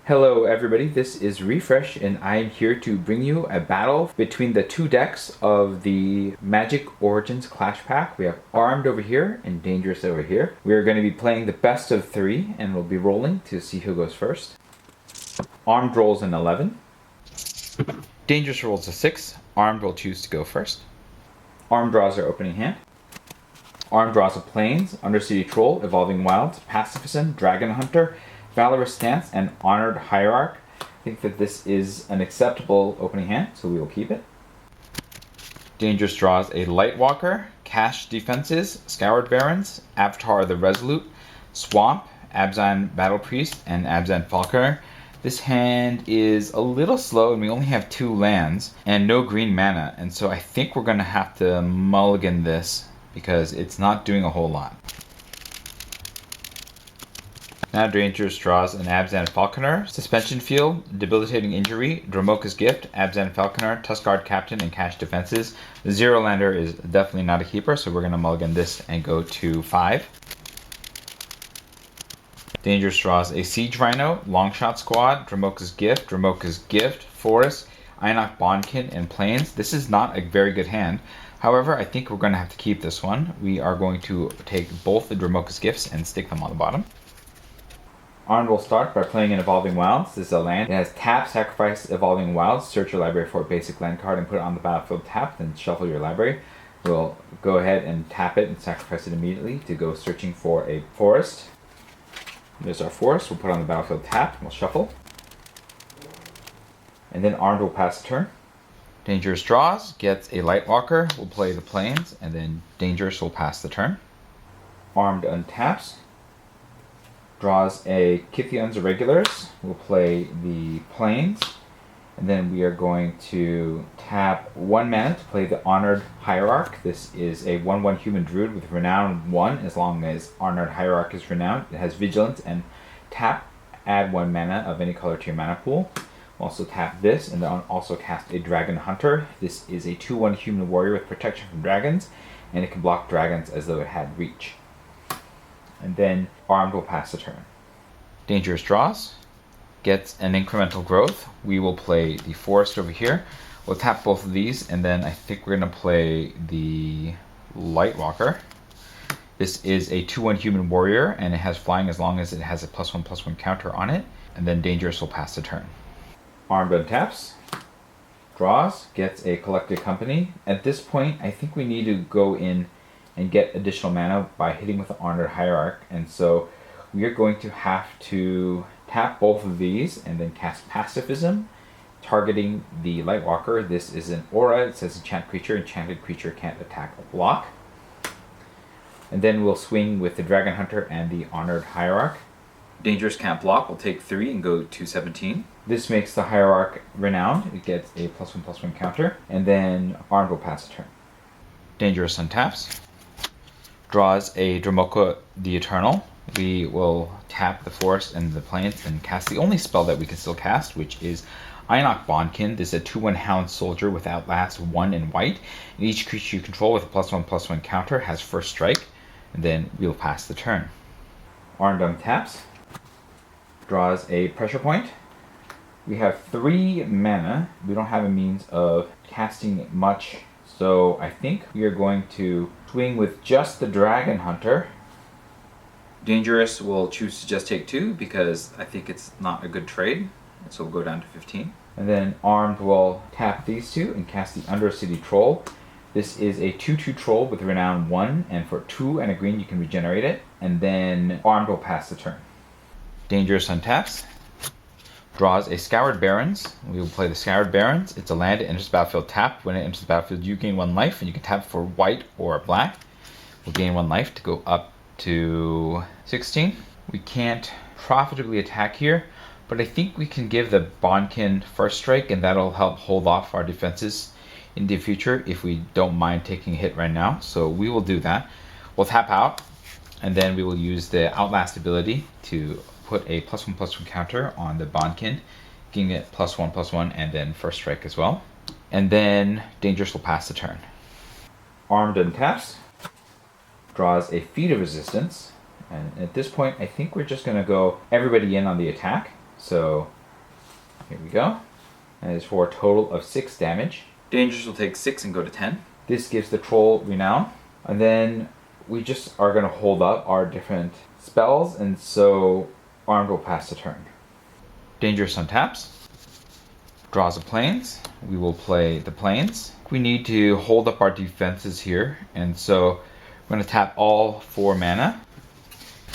Hello everybody, this is Refresh and I am here to bring you a battle between the two decks of the Magic Origins Clash Pack. We have Armed over here and Dangerous over here. We are going to be playing the best of three and we'll be rolling to see who goes first. Armed rolls an 11. Dangerous rolls a 6. Armed will choose to go first. Armed draws their opening hand. Armed draws a Plains, Undercity Troll, Evolving Wilds, Pacifism, Dragon Hunter, Valorous Stance, and Honored Hierarch. I think that this is an acceptable opening hand, so we will keep it. Dangerous draws a Lightwalker, Cash Defenses, Scoured Barons, Avatar the Resolute, Swamp, Abzan Battle Priest, and Abzan Falconer. This hand is a little slow and we only have 2 lands and no green mana, and so I think we're going to have to mulligan this because it's not doing a whole lot. Now Dangerous draws an Abzan Falconer, Suspension Field, Debilitating Injury, Dromoka's Gift, Abzan Falconer, Tuskguard Captain, and Cash Defenses. The 0-lander is definitely not a keeper, so we're going to mulligan this and go to 5. Dangerous draws a Siege Rhino, Longshot Squad, Dromoka's Gift, Forest, Einok Bondkin, and Plains. This is not a very good hand. However, I think we're going to have to keep this one. We are going to take both the Dromoka's Gifts and stick them on the bottom. Armed will start by playing an Evolving Wilds. This is a land. It has tap, sacrifice Evolving Wilds, search your library for a basic land card and put it on the battlefield tapped, then shuffle your library. We'll go ahead and tap it and sacrifice it immediately to go searching for a forest. There's our forest. We'll put it on the battlefield tapped and we'll shuffle. And then Armed will pass the turn. Dangerous draws, gets a Lightwalker, we'll play the Plains, and then Dangerous will pass the turn. Armed untaps. Draws a Kithion's Irregulars. We'll play the Plains. And then we are going to tap 1 mana to play the Honored Hierarch. This is a 1/1 human druid with Renown 1 as long as Honored Hierarch is renowned. It has Vigilance and tap, add 1 mana of any color to your mana pool. We'll also tap this and then also cast a Dragon Hunter. This is a 2/1 human warrior with protection from dragons, and it can block dragons as though it had reach. And then Armed will pass the turn. Dangerous draws, gets an incremental growth. We will play the Forest over here. We'll tap both of these, and then I think we're going to play the Lightwalker. This is a 2/1 human warrior, and it has flying as long as it has a +1/+1 counter on it. And then Dangerous will pass the turn. Armed untaps, draws, gets a Collected Company. At this point, I think we need to go in and get additional mana by hitting with the Honored Hierarch, and so we are going to have to tap both of these and then cast Pacifism, targeting the Lightwalker. This is an aura. It says enchant creature. Enchanted creature can't attack or block. And then we'll swing with the Dragon Hunter and the Honored Hierarch. Dangerous can't block. We'll take 3 and go to 17. This makes the Hierarch renowned. It gets a +1/+1 counter. And then Armed will pass the turn. Dangerous untaps. Draws a Dromoka the Eternal. We will tap the Forest and the Plains and cast the only spell that we can still cast, which is Einok Bondkin. This is a 2/1 Hound Soldier with Outlast 1 in white. And each creature you control with a +1/+1 counter has first strike. And then we'll pass the turn. Armed untaps. Draws a Pressure Point. We have 3 mana. We don't have a means of casting much, so I think we are going to swing with just the Dragon Hunter. Dangerous will choose to just take 2 because I think it's not a good trade, so we'll go down to 15. And then Armed will tap these 2 and cast the Undercity Troll. This is a 2/2 troll with Renown 1, and for 2 and a green you can regenerate it. And then Armed will pass the turn. Dangerous untaps. Draws a Scoured Barons. We will play the Scoured Barons. It's a land. It enters the battlefield tapped. When it enters the battlefield, you gain 1 life, and you can tap for white or black. We'll gain 1 life to go up to 16. We can't profitably attack here, but I think we can give the Bondkin first strike, and that'll help hold off our defenses in the future if we don't mind taking a hit right now. So we will do that. We'll tap out, and then we will use the Outlast ability to put a +1/+1 counter on the Bondkin, giving it +1/+1 and then first strike as well. And then Dangerous will pass the turn. Armed untaps, draws a Feat of Resistance, and at this point I think we're just going to go everybody in on the attack. So Here we go. And it's for a total of 6 damage. Dangerous will take 6 and go to 10. This gives the troll renown. And then we just are going to hold up our different spells, and so Armed will pass the turn. Dangerous untaps. Draws a plains. We will play the plains. We need to hold up our defenses here, and so I'm going to tap all 4 mana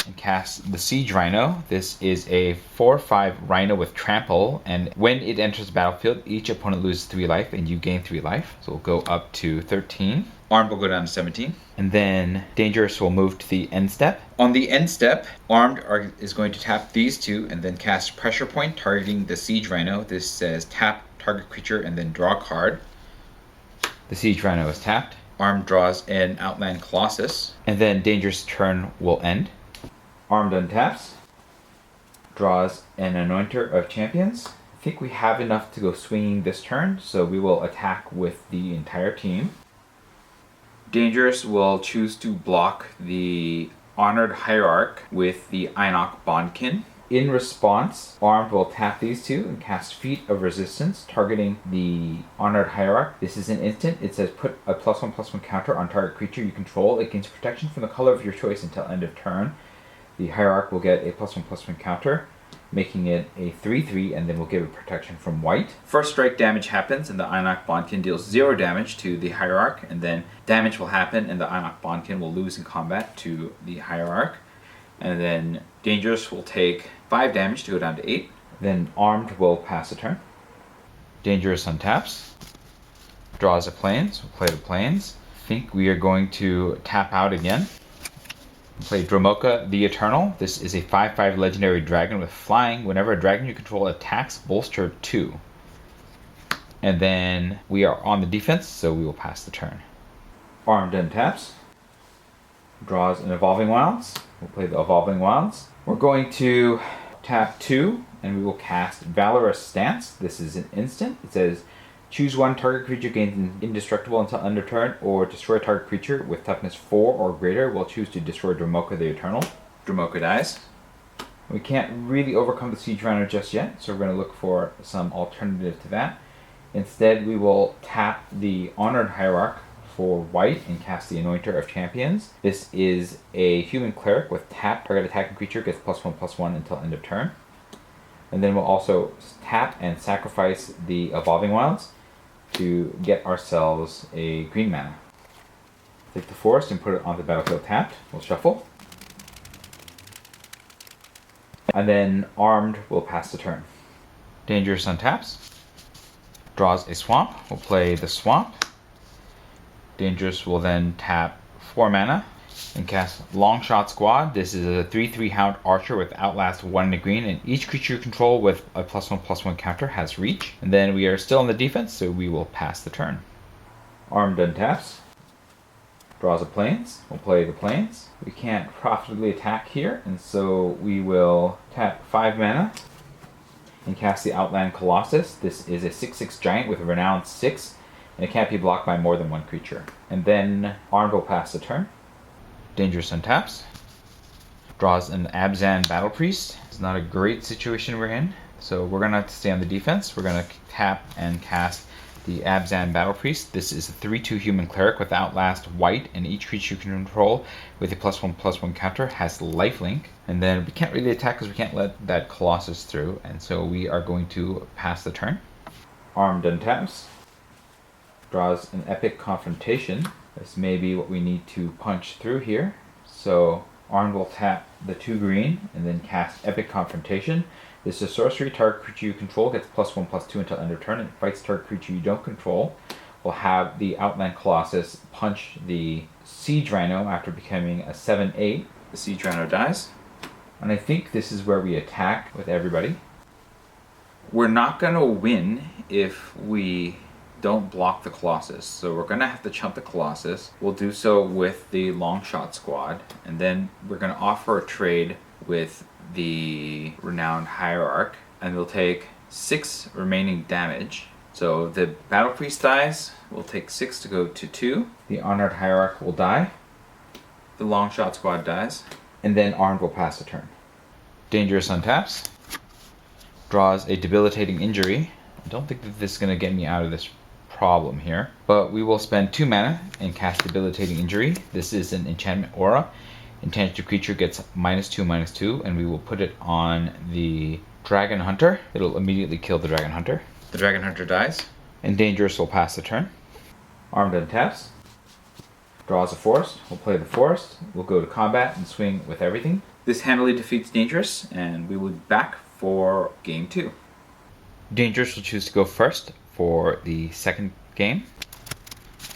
and cast the Siege Rhino. This is a 4/5 Rhino with Trample, and when it enters the battlefield, each opponent loses 3 life and you gain 3 life. So we'll go up to 13. Armed will go down to 17. And then Dangerous will move to the end step. On the end step, Armed is going to tap these 2 and then cast Pressure Point targeting the Siege Rhino. This says tap target creature and then draw a card. The Siege Rhino is tapped. Armed draws an Outland Colossus. And then Dangerous' turn will end. Armed untaps. Draws an Anointer of Champions. I think we have enough to go swinging this turn, so we will attack with the entire team. Dangerous will choose to block the Honored Hierarch with the Einok Bondkin. In response, Armed will tap these 2 and cast Feat of Resistance, targeting the Honored Hierarch. This is an instant. It says put a +1/+1 counter on target creature you control. It gains protection from the color of your choice until end of turn. The Hierarch will get a +1/+1 counter, making it a 3/3, and then we'll give it protection from white. First strike damage happens, and the Einok Bondkin deals 0 damage to the Hierarch, and then damage will happen, and the Einok Bondkin will lose in combat to the Hierarch. And then Dangerous will take 5 damage to go down to 8. Then Armed will pass a turn. Dangerous untaps. Draws a plains. We'll play the plains. I think we are going to tap out again. We'll play Dromoka the Eternal. This is a 5/5 legendary dragon with flying. Whenever a dragon you control attacks, bolster 2. And then we are on the defense, so we will pass the turn. Armed untaps. Draws an Evolving Wilds. We'll play the Evolving Wilds. We're going to tap 2, and we will cast Valorous Stance. This is an instant. It says choose 1 target creature gains indestructible until end of turn, or destroy a target creature with toughness 4 or greater. We'll choose to destroy Dromoka the Eternal. Dromoka dies. We can't really overcome the Siege Rhino just yet, so we're going to look for some alternative to that. Instead, we will tap the Honored Hierarch for white and cast the Anointer of Champions. This is a human cleric with tap. Target attacking creature gets +1/+1 until end of turn. And then we'll also tap and sacrifice the Evolving Wilds to get ourselves a green mana. Take the forest and put it on the battlefield tapped. We'll shuffle. And then Armed will pass the turn. Dangerous untaps. Draws a swamp. We'll play the swamp. Dangerous will then tap 4 mana and cast Longshot Squad. This is a 3/3 Hound Archer with Outlast 1 and a green, and each creature you control with a +1/+1 counter has reach. And then we are still in the defense, so we will pass the turn. Armed untaps. Draws a plains. We'll play the plains. We can't profitably attack here, and so we will tap 5 mana and cast the Outland Colossus. This is a 6/6 giant with a renown 6, and it can't be blocked by more than 1 creature. And then Armed will pass the turn. Dangerous untaps. Draws an Abzan Battle Priest. It's not a great situation we're in, so we're going to have to stay on the defense. We're going to tap and cast the Abzan Battle Priest. This is a 3/2 human cleric with Outlast white, and each creature you can control with a +1/+1 counter has lifelink. And then we can't really attack because we can't let that Colossus through, and so we are going to pass the turn. Armed untaps. Draws an Epic Confrontation. This may be what we need to punch through here. So Armed will tap the 2 green and then cast Epic Confrontation. This is a sorcery. Target creature you control gets +1/+2 until end of turn, and fights target creature you don't control. We'll have the Outland Colossus punch the Siege Rhino after becoming a 7/8. The Siege Rhino dies. And I think this is where we attack with everybody. We're not going to win if we don't block the Colossus, so we're going to have to chump the Colossus. We'll do so with the Longshot Squad, and then we're going to offer a trade with the Renowned Hierarch, and we'll take 6 remaining damage. So if the Battle Priest dies, we'll take 6 to go to 2. The Honored Hierarch will die. The Longshot Squad dies. And then Armed will pass the turn. Dangerous untaps. draws a debilitating injury. I don't think that this is going to get me out of this problem here, but we will spend 2 mana and cast debilitating injury. This is an enchantment aura. Enchanted creature gets -2/-2, and we will put it on the Dragon Hunter. It'll immediately kill the Dragon Hunter. The Dragon Hunter dies, and Dangerous will pass the turn. Armed untaps, draws a forest. We'll play the forest. We'll go to combat and swing with everything. This handily defeats Dangerous, and we will be back for game 2. Dangerous will choose to go first for the second game.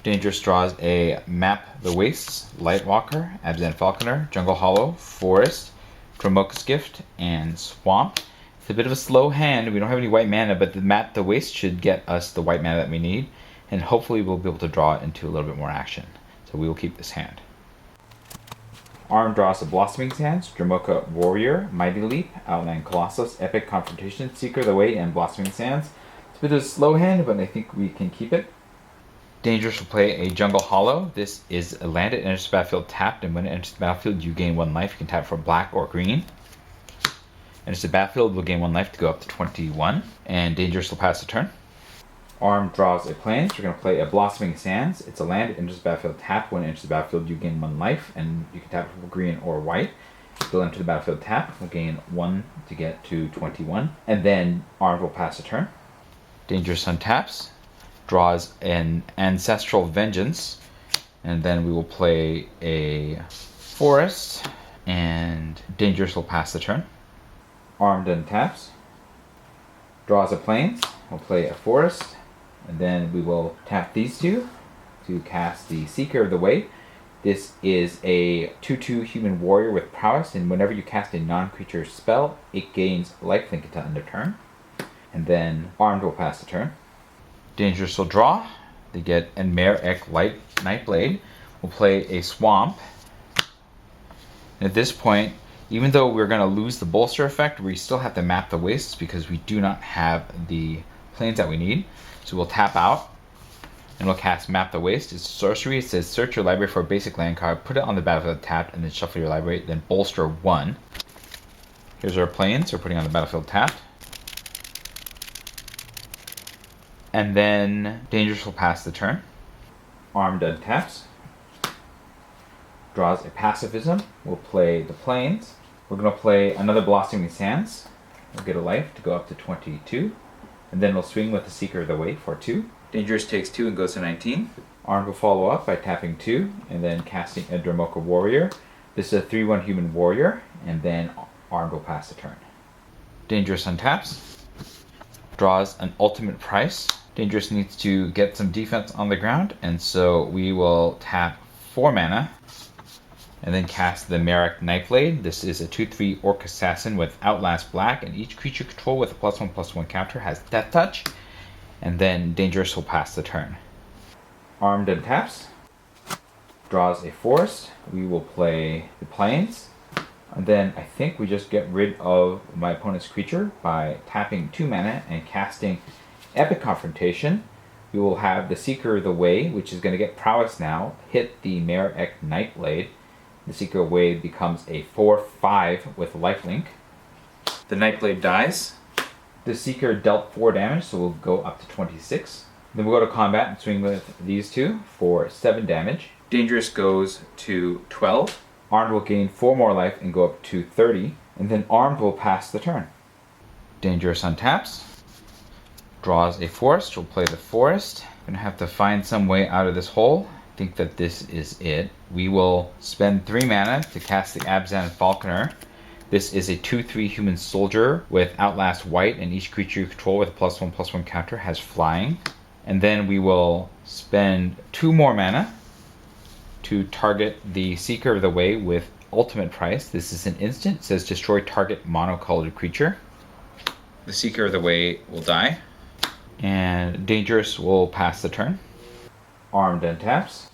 Dangerous draws a Map the Wastes, Lightwalker, Abzan Falconer, Jungle Hollow, Forest, Dromoka's Gift, and Swamp. It's a bit of a slow hand. We don't have any white mana, but the Map the Waste should get us the white mana that we need, and hopefully we'll be able to draw it into a little bit more action. So we will keep this hand. Arm draws a Blossoming Sands, Dromoka Warrior, Mighty Leap, Outland Colossus, Epic Confrontation, Seeker of the Way, and Blossoming Sands. It's a bit of a slow hand, but I think we can keep it. Dangerous will play a Jungle Hollow. This is a land that enters the battlefield tapped, and when it enters the battlefield, you gain 1 life. You can tap for black or green. Enters the battlefield, will gain 1 life to go up to 21, and Dangerous will pass the turn. Arm draws a Plains. We're going to play a Blossoming Sands. It's a land. It enters the battlefield tapped. When it enters the battlefield, you gain 1 life, and you can tap for green or white. It'll enter the battlefield tapped. We'll gain 1 to get to 21, and then Arm will pass the turn. Dangerous untaps, draws an Ancestral Vengeance, and then we will play a Forest, and Dangerous will pass the turn. Armed untaps, draws a Plains. We'll play a Forest, and then we will tap these two to cast the Seeker of the Way. This is a 2/2 human warrior with prowess, and whenever you cast a non-creature spell, it gains lifelink until end of turn. And then Armed will pass the turn. Dangerous will draw. They get a Merek Nightblade. We'll play a Swamp. And at this point, even though we're going to lose the bolster effect, we still have to map the wastes because we do not have the planes that we need. So we'll tap out, and we'll cast Map the Waste. It's a sorcery. It says search your library for a basic land card, put it on the battlefield tapped, and then shuffle your library, then bolster 1. Here's our planes. We're putting on the battlefield tapped. And then Dangerous will pass the turn. Armed untaps, draws a Pacifism. We'll play the Plains. We're going to play another Blossoming Sands. We'll get a life to go up to 22. And then we'll swing with the Seeker of the Way for 2. Dangerous takes 2 and goes to 19. Armed will follow up by tapping 2 and then casting a Dromoka Warrior. This is a 3/1 human warrior, and then Armed will pass the turn. Dangerous untaps, draws an Ultimate Price. Dangerous needs to get some defense on the ground, and so we will tap 4 mana and then cast the Merek Nightblade. This is a 2/3 Orc Assassin with Outlast Black, and each creature control with a +1/+1 counter has Death Touch, and then Dangerous will pass the turn. Armed untaps, draws a Forest. We will play the Plains, and then I think we just get rid of my opponent's creature by tapping 2 mana and casting Epic Confrontation. We will have the Seeker of the Way, which is going to get prowess now, hit the Merek Nightblade. The Seeker of the Way becomes a 4/5 with lifelink. The Nightblade dies. The Seeker dealt 4 damage, so we'll go up to 26. Then we'll go to combat and swing with these two for 7 damage. Dangerous goes to 12. Armed will gain 4 more life and go up to 30. And then Armed will pass the turn. Dangerous untaps, draws a Forest. We'll play the Forest. Gonna have to find some way out of this hole. I think that this is it. We will spend 3 mana to cast the Abzan Falconer. This is a 2/3 human soldier with Outlast White, and each creature you control with a +1/+1 counter has flying. And then we will spend 2 more mana to target the Seeker of the Way with Ultimate Price. This is an instant. It says destroy target monocolored creature. The Seeker of the Way will die, and Dangerous will pass the turn. Armed untaps,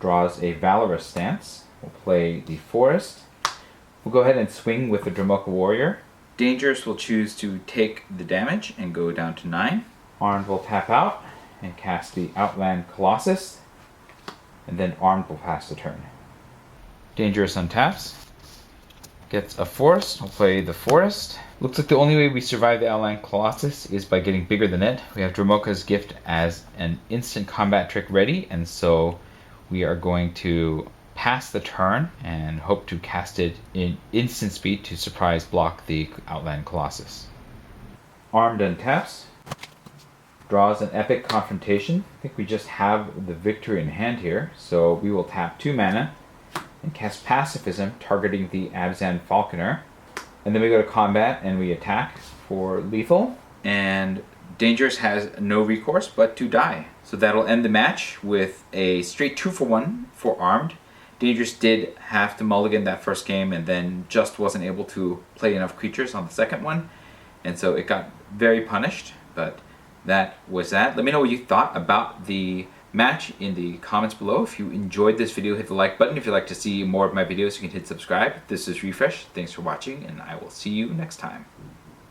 draws a Valorous Stance. We'll play the Forest. We'll go ahead and swing with the Dromoka Warrior. Dangerous will choose to take the damage and go down to 9. Armed will tap out and cast the Outland Colossus, and then Armed will pass the turn. Dangerous untaps, gets a forest. We'll play the forest. Looks like the only way we survive the Outland Colossus is by getting bigger than it. We have Dromoka's Gift as an instant combat trick ready, and so we are going to pass the turn and hope to cast it in instant speed to surprise block the Outland Colossus. Armed untaps. Draws an Epic Confrontation. I think we just have the victory in hand here, so we will tap 2 mana and cast Pacifism, targeting the Abzan Falconer. And then we go to combat and we attack for lethal. And Dangerous has no recourse but to die. So that'll end the match with a straight 2-for-1 for Armed. Dangerous did have to mulligan that first game and then just wasn't able to play enough creatures on the second one. And so it got very punished, but that was that. Let me know what you thought about the match in the comments below. If you enjoyed this video, hit the like button. If you'd like to see more of my videos, you can hit subscribe. This is Refresh. Thanks for watching, and I will see you next time.